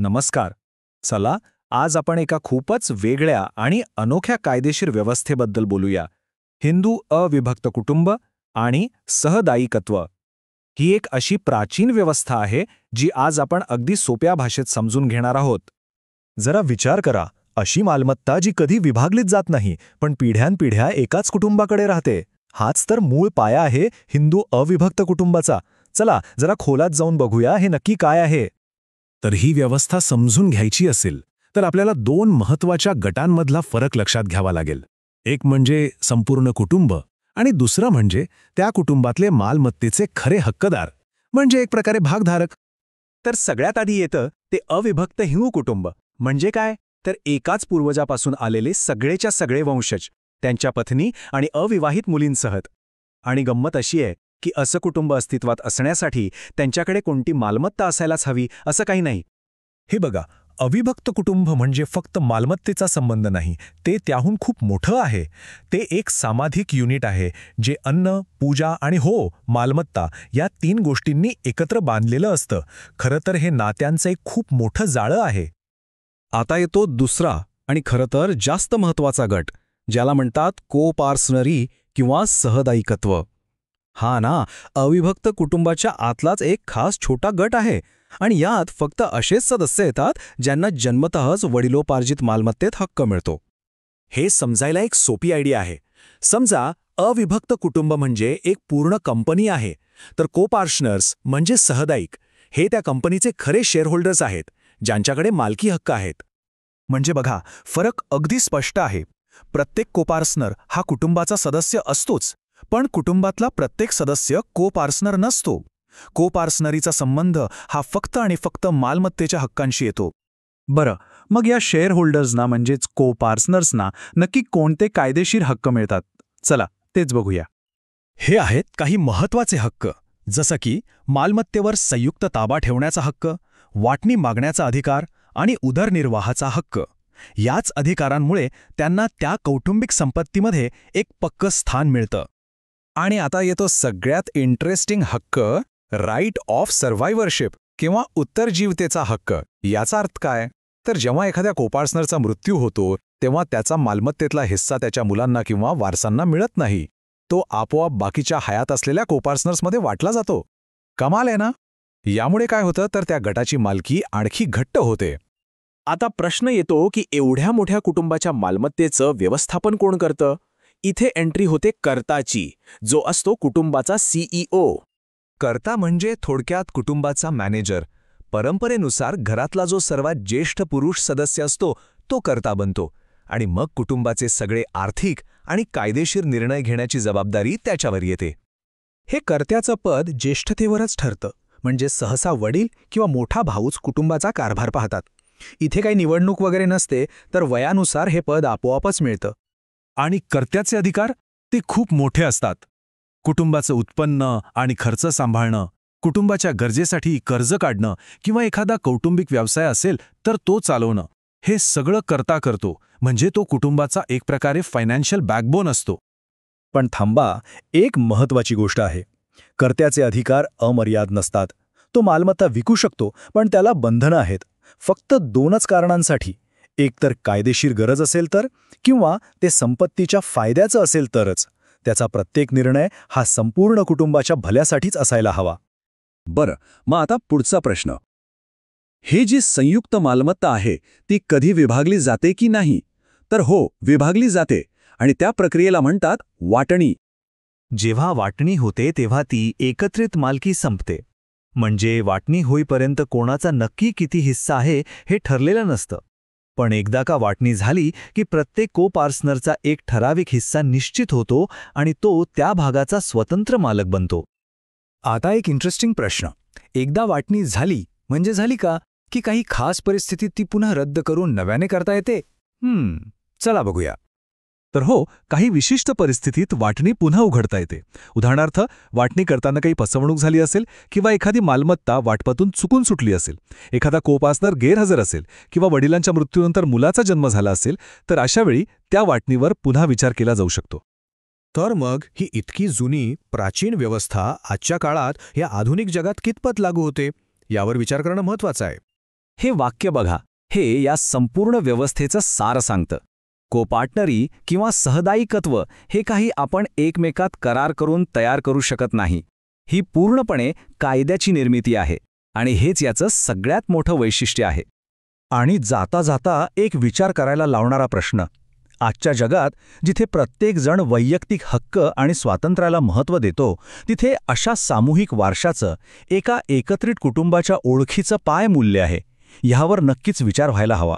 नमस्कार. चला, आज आपण एका खूपच वेगळ्या आणि अनोख्या कायदेशीर व्यवस्थेबद्दल बोलूया. हिंदू अविभक्त कुटुंब आणि सहदायिकत्व. ही एक अशी प्राचीन व्यवस्था आहे जी आज आपण अगदी सोप्या भाषेत समजून घेणार आहोत. जरा विचार करा, अशी मालमत्ता जी कधी विभागलीच जात नाही पण पिढ्यानपिढ्या एकाच कुटुंबाकडे राहते. हाच तर मूळ पाया आहे हिंदू अविभक्त कुटुंबाचा. चला जरा खोलात जाऊन बघूया हे नक्की काय आहे. तर ही व्यवस्था समजून घ्यायची असेल तर आपल्याला दोन महत्त्वाच्या गटांमधला फरक लक्षात घ्यावा लागेल. एक म्हणजे संपूर्ण कुटुंब आणि दुसरं म्हणजे त्या कुटुंबातले मालमत्तेचे खरे हक्कदार, म्हणजे एक प्रकारे भागधारक. तर सगळ्यात आधी येतं ते अविभक्त हिंदू कुटुंब. म्हणजे काय? तर एकाच पूर्वजापासून आलेले सगळेच्या सगळे वंशज, त्यांच्या पत्नी आणि अविवाहित मुलींसहत. आणि गंमत अशी आहे की असं कुटुंब अस्तित्वात असण्यासाठी त्यांच्याकडे कोणती मालमत्ता असायलाच हवी असं काही नाही. हे बघा, अविभक्त कुटुंब म्हणजे फक्त मालमत्तेचा संबंध नाही, ते त्याहून खूप मोठं आहे. ते एक सामाजिक युनिट आहे जे अन्न, पूजा आणि मालमत्ता या तीन गोष्टींनी एकत्र बांधलेलं असतं. खरं तर हे नात्यांचं एक खूप मोठं जाळं आहे. आता येतो दुसरा आणि खरं तर जास्त महत्त्वाचा गट, ज्याला म्हणतात कोपार्सनरी किंवा सहदायिकत्व. हा ना, अविभक्त कुटुंबाच्या आतलाच एक खास छोटा गट आहे आणि यात फक्त असेच सदस्य येतात ज्यांना जन्मतःच वडिलोपार्जित मालमत्तेत हक्क मिळतो. हे समजायला एक सोपी आयडिया आहे. समजा अविभक्त कुटुंब म्हणजे एक पूर्ण कंपनी आहे, तर कोपार्टनर्स म्हणजे सहदायिक हे त्या कंपनीचे खरे शेअरहोल्डर्स आहेत, ज्यांच्याकडे मालकी हक्क आहेत. म्हणजे बघा, फरक अगदी स्पष्ट आहे. प्रत्येक कोपार्सनर हा कुटुंबाचा सदस्य असतोच, पण कुटुंबातला प्रत्येक सदस्य कोपार्सनर नसतो. कोपार्सनरीचा संबंध हा फक्त आणि फक्त मालमत्तेच्या हक्कांशी येतो. बरं, मग या शेअरहोल्डर्सना म्हणजेच कोपार्सनर्सना नक्की कोणते कायदेशीर हक्क मिळतात? चला तेच बघूया. हे आहेत काही महत्त्वाचे हक्क, जसं की मालमत्तेवर संयुक्त ताबा ठेवण्याचा हक्क, वाटणी मागण्याचा अधिकार आणि उदरनिर्वाहाचा हक्क. याच अधिकारांमुळे त्यांना त्या कौटुंबिक संपत्तीमध्ये एक पक्कं स्थान मिळतं. आणि आता येतो सगळ्यात इंटरेस्टिंग हक्क, राईट ऑफ सर्व्हायव्हरशिप किंवा उत्तरजीवितेचा हक्क. याचा अर्थ काय? तर जेव्हा एखाद्या कोपार्सनरचा मृत्यू होतो तेव्हा त्याचा मालमत्तेतला हिस्सा त्याच्या मुलांना किंवा वारसांना मिळत नाही. तो आपोआप बाकीच्या हयात असलेल्या कोपार्सनर्समध्ये वाटला जातो. कमाल आहे ना? यामुळे काय होतं तर त्या गटाची मालकी आणखी घट्ट होते. आता प्रश्न येतो की एवढ्या मोठ्या कुटुंबाच्या मालमत्तेचं व्यवस्थापन कोण करतं? इथे एंट्री होते कर्ताची, जो असतो कुटुंबाचा CEO. कर्ता म्हणजे थोडक्यात कुटुंबाचा मॅनेजर. परंपरेनुसार घरातला जो सर्वात ज्येष्ठ पुरुष सदस्य असतो तो कर्ता बनतो आणि मग कुटुंबाचे सगळे आर्थिक आणि कायदेशीर निर्णय घेण्याची जबाबदारी त्याच्यावर येते. हे कर्त्याचं पद ज्येष्ठतेवरच ठरतं, म्हणजे सहसा वडील किंवा मोठा भाऊच कुटुंबाचा कारभार पाहतात. इथे काही निवडणूक वगैरे नसते, तर वयानुसार हे पद आपोआपच मिळतं. आणि कर्त्याचे अधिकार ते खूप मोठे असतात. कुटुंबाचं उत्पन्न आणि खर्च सांभाळणं, कुटुंबाच्या गरजेसाठी कर्ज काढणं किंवा एखादा कौटुंबिक व्यवसाय असेल तर तो चालवणं, हे सगळं कर्ता करतो. म्हणजे तो कुटुंबाचा एक प्रकारे फायनान्शियल बॅकबोन असतो. पण थांबा, एक महत्त्वाची गोष्ट आहे. कर्त्याचे अधिकार अमर्याद नसतात. तो मालमत्ता विकू शकतो, पण त्याला बंधनं आहेत. फक्त दोनच कारणांसाठी. एक तर कायदेशीर गरज असेल तर, किंवा ते संपत्तीच्या फायद्याचं असेल तरच. त्याचा प्रत्येक निर्णय हा संपूर्ण कुटुंबाच्या भल्यासाठीच असायला हवा. बरं, मग आता पुढचा प्रश्न. हे जी संयुक्त मालमत्ता आहे ती कधी विभागली जाते की नाही? तर विभागली जाते आणि त्या प्रक्रियेला म्हणतात वाटणी. जेव्हा वाटणी होते तेव्हा ती एकत्रित मालकी संपते. म्हणजे वाटणी होईपर्यंत कोणाचा नक्की किती हिस्सा आहे हे ठरलेलं नसतं. पण एकदा का वाटणी झाली की प्रत्येक कोपार्सनरचा एक ठराविक हिस्सा निश्चित होतो आणि तो त्या भागाचा स्वतंत्र मालक बनतो. आता एक इंटरेस्टिंग प्रश्न. एकदा वाटणी झाली म्हणजे झाली का? की काही खास परिस्थितीत ती पुन्हा रद्द करून नव्याने करता येते? चला बघूया. तर काही विशिष्ट परिस्थितीत वाटणी पुन्हा उघडता येते. उदाहरणार्थ, वाटणी करताना काही फसवणूक झाली असेल किंवा एखादी मालमत्ता वाटपातून चुकून सुटली असेल, एखादा कोपार्सनर गैरहजर असेल किंवा वडिलांच्या मृत्यूनंतर मुलाचा जन्म झाला असेल, तर अशावेळी त्या वाटणीवर पुन्हा विचार केला जाऊ शकतो. तर मग ही इतकी जुनी प्राचीन व्यवस्था आजच्या काळात या आधुनिक जगात कितपत लागू होते यावर विचार करणं महत्त्वाचं आहे. हे वाक्य बघा, हे या संपूर्ण व्यवस्थेचं सार सांगतं. कोपार्टनरी किंवा सहदायिकत्व हे काही आपण एकमेकात करार करून तयार करू शकत नाही. ही पूर्णपणे कायद्याची निर्मिती आहे आणि हेच याचं सगळ्यात मोठं वैशिष्ट्य आहे. आणि जाता जाता एक विचार करायला लावणारा प्रश्न. आजच्या जगात जिथे प्रत्येक जण वैयक्तिक हक्क आणि स्वातंत्र्याला महत्त्व देतो, तिथे अशा सामूहिक वारशाचं, एका एकत्रित कुटुंबाच्या ओळखीचं काय मूल्य आहे, ह्यावर नक्कीच विचार व्हायला हवा.